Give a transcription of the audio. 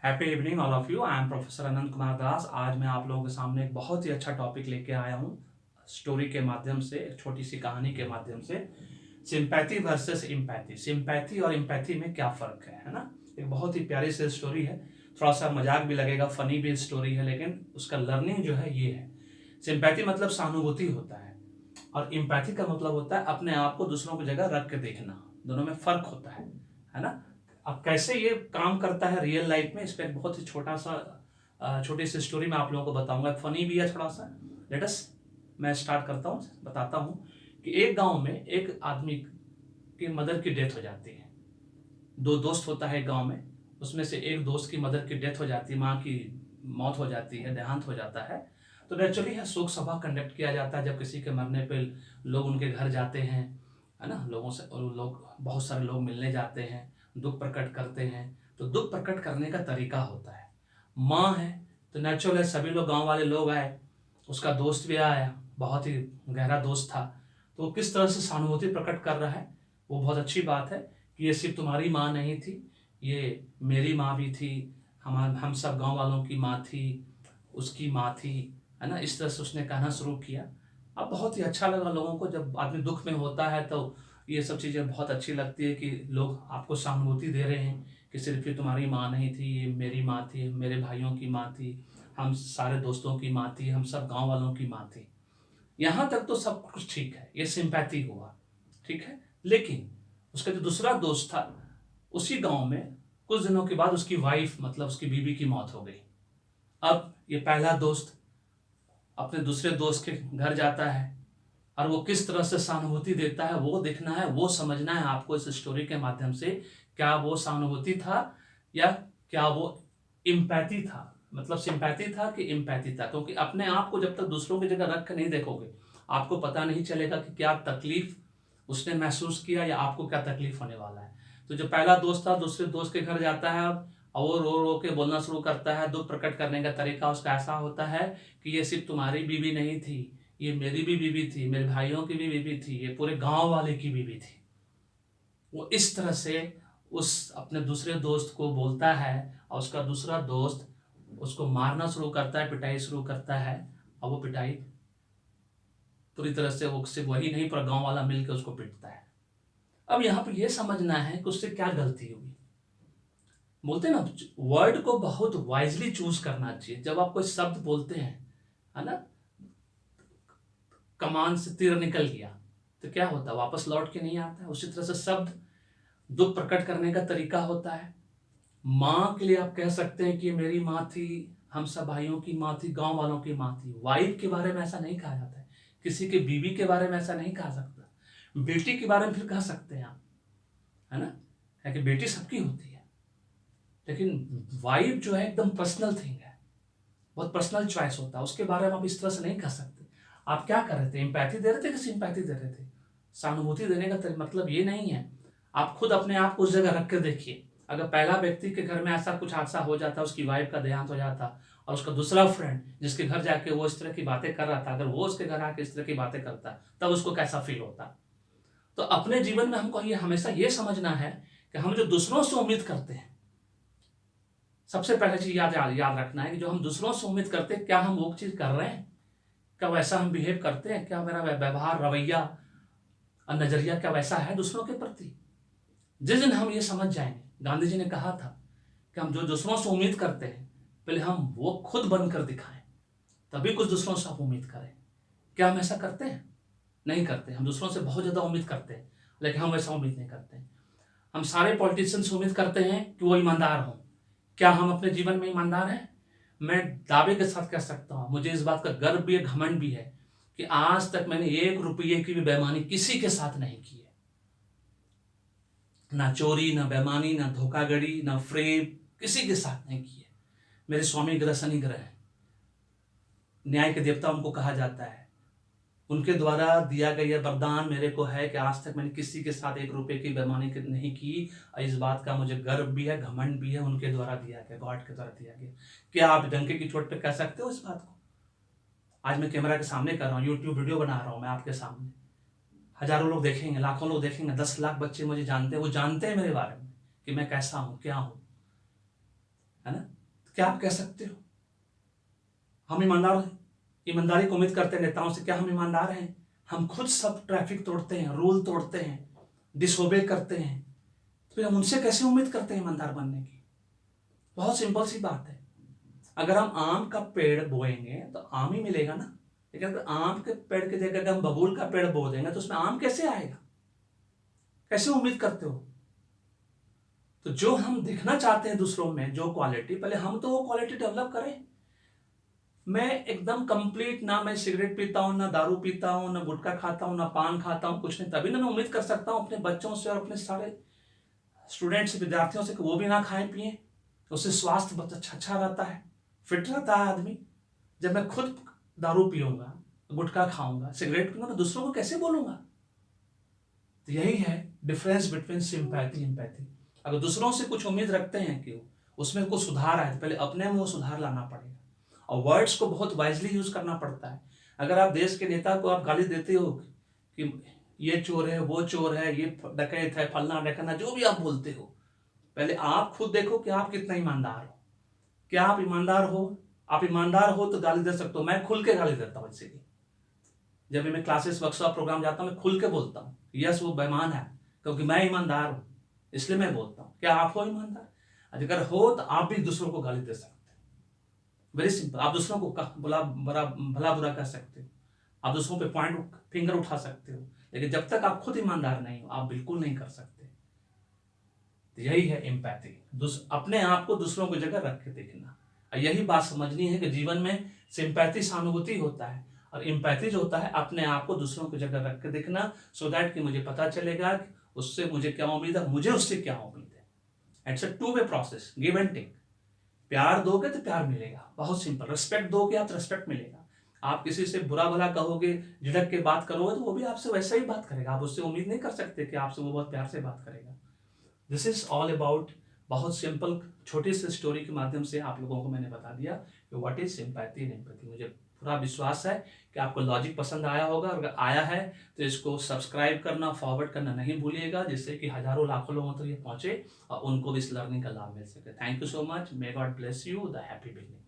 Happy evening all of you. I am professor Anant Kumar Das. आज मैं आप लोगों के सामने एक बहुत ही अच्छा टॉपिक लेके आया हूँ, स्टोरी के माध्यम से, एक छोटी सी कहानी के माध्यम से। सिंपैथी वर्सेस इम्पैथी, सिंपैथी और इम्पैथी में क्या फ़र्क है ना। एक बहुत ही प्यारी सी स्टोरी है, थोड़ा सा मजाक भी लगेगा, फनी भी स्टोरी है, लेकिन उसका लर्निंग जो है ये है। सिंपैथी मतलब सहानुभूति होता है और इम्पैथी का मतलब होता है अपने आप को दूसरों की जगह रख के देखना। दोनों में फ़र्क होता है ना। अब कैसे ये काम करता है रियल लाइफ में, इस पर एक बहुत ही छोटी सी स्टोरी मैं आप लोगों को बताऊंगा। फनी भी है थोड़ा सा। लेटस मैं स्टार्ट करता हूँ, बताता हूँ कि एक गांव में एक आदमी की मदर की डेथ हो जाती है। दो दोस्त होता है गांव में, उसमें से एक दोस्त की मदर की डेथ हो जाती है, माँ की मौत हो जाती है, देहांत हो जाता है। तो नेचुरली है शोक सभा कंडक्ट किया जाता है। जब किसी के मरने पे लोग उनके घर जाते हैं, है ना, लोगों से, और लोग, बहुत सारे लोग मिलने जाते हैं, दुख प्रकट करते हैं। तो दुख प्रकट करने का तरीका होता है, माँ है तो नेचुरल है सभी लोग, गांव वाले लोग आए, उसका दोस्त भी आया, बहुत ही गहरा दोस्त था। तो वो किस तरह से सहानुभूति प्रकट कर रहा है, वो बहुत अच्छी बात है कि ये सिर्फ तुम्हारी माँ नहीं थी, ये मेरी माँ भी थी, हम सब गांव वालों की माँ थी, उसकी माँ थी, है ना। इस तरह से उसने कहना शुरू किया। अब बहुत ही अच्छा लगा लोगों को, जब आदमी दुख में होता है तो ये सब चीज़ें बहुत अच्छी लगती है कि लोग आपको सहानुभूति दे रहे हैं कि सिर्फ ये तुम्हारी माँ नहीं थी, ये मेरी माँ थी, मेरे भाइयों की माँ थी, हम सारे दोस्तों की माँ थी, हम सब गांव वालों की माँ थी। यहाँ तक तो सब कुछ ठीक है, ये सिंपैथी हुआ, ठीक है। लेकिन उसका जो दूसरा दोस्त था, उसी गांव में कुछ दिनों के बाद उसकी वाइफ, मतलब उसकी बीवी की मौत हो गई। अब ये पहला दोस्त अपने दूसरे दोस्त के घर जाता है, और वो किस तरह से सहानुभूति देता है वो देखना है, वो समझना है आपको इस स्टोरी के माध्यम से। क्या वो सहानुभूति था या क्या वो इम्पैथी था, मतलब सिंपैथी था कि इम्पैथी था। क्योंकि अपने आप को जब तक दूसरों की जगह रख कर नहीं देखोगे, आपको पता नहीं चलेगा कि क्या तकलीफ उसने महसूस किया या आपको क्या तकलीफ होने वाला है। तो जो पहला दोस्त था दूसरे दोस्त के घर जाता है, और वो रो रो के बोलना शुरू करता है। दुख प्रकट करने का तरीका उसका ऐसा होता है कि ये सिर्फ तुम्हारी बीवी नहीं थी, ये मेरी भी बीवी थी, मेरे भाइयों की भी बीवी थी, ये पूरे गांव वाले की बीवी थी। वो इस तरह से उस अपने दूसरे दोस्त को बोलता है, और उसका दूसरा दोस्त उसको मारना शुरू करता है, पिटाई शुरू करता है। और वो पिटाई पूरी तरह से, वो सिर्फ वही नहीं, पूरा गांव वाला मिलकर उसको पीटता है। अब यहाँ पे ये समझना है कि उससे क्या गलती हुई। बोलते हैं ना, वर्ड को बहुत वाइजली चूज करना चाहिए। जब आप कोई शब्द बोलते हैं, है ना, कमान से तीर निकल गया तो क्या होता है, वापस लौट के नहीं आता है। उसी तरह से शब्द दुख प्रकट करने का तरीका होता है। माँ के लिए आप कह सकते हैं कि मेरी माँ थी, हम सब भाइयों की माँ थी, गांव वालों की माँ थी। वाइफ के बारे में ऐसा नहीं कहा जाता है, किसी की बीवी के बारे में ऐसा नहीं कहा सकता। बेटी के बारे में फिर कह सकते हैं आप, है ना, है कि बेटी सबकी होती है। लेकिन वाइफ जो है एकदम पर्सनल थिंग है, बहुत पर्सनल चॉइस होता है, उसके बारे में आप इस तरह से नहीं कह सकते। आप क्या कर रहे थे, एम्पैथी दे रहे थे कि सिंपैथी दे रहे थे। सहानुभूति देने का मतलब ये नहीं है। आप खुद अपने आप को उस जगह रख कर देखिए। अगर पहला व्यक्ति के घर में ऐसा कुछ हादसा हो जाता, उसकी वाइफ का देहांत हो जाता, और उसका दूसरा फ्रेंड जिसके घर जाके वो इस तरह की बातें कर रहा था, अगर वो उसके घर आके इस तरह की बातें करता, तब उसको कैसा फील होता। तो अपने जीवन में हमको ये हमेशा ये समझना है कि हम जो दूसरों से उम्मीद करते हैं, सबसे पहले चीज याद रखना है कि जो हम दूसरों से उम्मीद करते हैं, क्या हम वो चीज कर रहे हैं, क्या वैसा हम बिहेव करते हैं, क्या मेरा व्यवहार, रवैया और नजरिया क्या वैसा है दूसरों के प्रति। जिस दिन हम ये समझ जाएंगे, गांधी जी ने कहा था कि हम जो दूसरों से उम्मीद करते हैं, पहले हम वो खुद बनकर दिखाएं, तभी कुछ दूसरों से आप उम्मीद करें। क्या हम ऐसा करते हैं? नहीं करते। हम दूसरों से बहुत ज्यादा उम्मीद करते हैं, लेकिन हम वैसा उम्मीद नहीं करते। हम सारे पॉलिटिशियन से उम्मीद करते हैं कि वो ईमानदार हों। क्या हम अपने जीवन में ईमानदार हैं? मैं दावे के साथ कह सकता हूं, मुझे इस बात का गर्व भी है, घमंड भी है कि आज तक मैंने 1 रुपये की भी बेईमानी किसी के साथ नहीं की है। ना चोरी, ना बेईमानी, ना धोखाधड़ी, ना फ्रेब, किसी के साथ नहीं की है। मेरे स्वामी ग्रह शनि ग्रह है, न्याय के देवता उनको कहा जाता है। उनके द्वारा दिया गया यह वरदान मेरे को है कि आज तक मैंने किसी के साथ 1 रुपये की बेईमानी नहीं की। और इस बात का मुझे गर्व भी है, घमंड भी है, उनके द्वारा दिया गया, गॉड के द्वारा दिया गया। क्या आप डंके की चोट पे कह सकते हो इस बात को? आज मैं कैमरा के सामने कर रहा हूँ, यूट्यूब वीडियो बना रहा हूँ मैं आपके सामने, हजारों लोग देखेंगे, लाखों लोग देखेंगे, 10 लाख बच्चे मुझे जानते हैं, वो जानते हैं मेरे बारे में कि मैं कैसा हूँ, क्या हूँ। है ना? तो क्या आप कह सकते हो हम ईमानदारी को उम्मीद करते हैं नेताओं से? क्या हम ईमानदार हैं? हम खुद सब ट्रैफिक तोड़ते हैं, रूल तोड़ते हैं, डिसोबे करते हैं, तो फिर हम उनसे कैसे उम्मीद करते हैं ईमानदार बनने की? बहुत सिंपल सी बात है। अगर हम आम का पेड़ बोएंगे तो आम ही मिलेगा ना, लेकिन अगर आम के पेड़ की जगह अगर हम बबूल का पेड़ बो देंगे तो उसमें आम कैसे आएगा? कैसे उम्मीद करते हो? तो जो हम दिखना चाहते हैं दूसरों में, जो क्वालिटी, पहले हम तो वो क्वालिटी डेवलप करें। मैं एकदम कंप्लीट ना मैं सिगरेट पीता हूँ, ना दारू पीता हूँ, ना गुटखा खाता हूँ, ना पान खाता हूँ, कुछ नहीं, तभी ना मैं उम्मीद कर सकता हूँ अपने बच्चों से और अपने सारे स्टूडेंट्स विद्यार्थियों से कि वो भी ना खाएं पिए, उससे स्वास्थ्य बहुत अच्छा रहता है, फिट रहता है आदमी। जब मैं खुद दारू पीऊंगा, गुटखा खाऊंगा, सिगरेट पीऊंगा, तो दूसरों को कैसे बोलूंगा? तो यही है डिफरेंस बिटवीन सिंपैथी एम्पैथी। अगर दूसरों से कुछ उम्मीद रखते हैं कि उसमें कुछ सुधार आए, तो पहले अपने में वो सुधार लाना पड़ेगा, और वर्ड्स को बहुत वाइजली यूज करना पड़ता है। अगर आप देश के नेता को आप गाली देते हो कि ये चोर है, वो चोर है, ये डकैत है, फलना ढकना, जो भी आप बोलते हो, पहले आप खुद देखो कि आप कितना ईमानदार हो। क्या आप ईमानदार हो? आप ईमानदार हो तो गाली दे सकते हो। मैं खुल के गाली देता हूँ इसीलिए। जब भी मैं क्लासेस, वर्कशॉप, प्रोग्राम जाता हूँ, मैं खुल के बोलता हूँ यस वो बेईमान है, क्योंकि मैं ईमानदार हूँ, इसलिए मैं बोलता हूँ। क्या आप हो ईमानदार? अगर हो तो आप भी दूसरों को गाली दे सकते हो। Very simple. आप दूसरों को भला बुरा कह सकते हो, आप दूसरों पे पॉइंट फिंगर उठा सकते हो, लेकिन जब तक आप खुद ईमानदार नहीं हो, आप बिल्कुल नहीं कर सकते। तो यही है एम्पैथी, अपने आप को दूसरों की जगह रख के देखना। यही बात समझनी है कि जीवन में सिंपैथी सहानुभूति होता है, और एम्पैथी जो होता है अपने आप को दूसरों की जगह रख के देखना, सो दैट कि मुझे पता चलेगा कि उससे मुझे क्या उम्मीद है, मुझे उससे क्या उम्मीद है। It's a two way process, give and take. प्यार दोगे तो प्यार मिलेगा, बहुत सिंपल। रिस्पेक्ट दोगे आप तो रिस्पेक्ट मिलेगा। आप किसी से बुरा भला कहोगे, झिड़क के बात करोगे, तो वो भी आपसे वैसा ही बात करेगा। आप उससे उम्मीद नहीं कर सकते कि आपसे वो बहुत प्यार से बात करेगा। दिस इज ऑल अबाउट, बहुत सिंपल छोटी सी स्टोरी के माध्यम से आप लोगों को मैंने बता दिया कि what is sympathy and empathy. मुझे पूरा विश्वास है कि आपको लॉजिक पसंद आया होगा, और अगर आया है तो इसको सब्सक्राइब करना, फॉरवर्ड करना नहीं भूलिएगा, जिससे कि हजारों लाखों लोगों तक ये पहुंचे और उनको भी इस लर्निंग का लाभ मिल सके। Thank you so much. May God bless you. The happy beginning.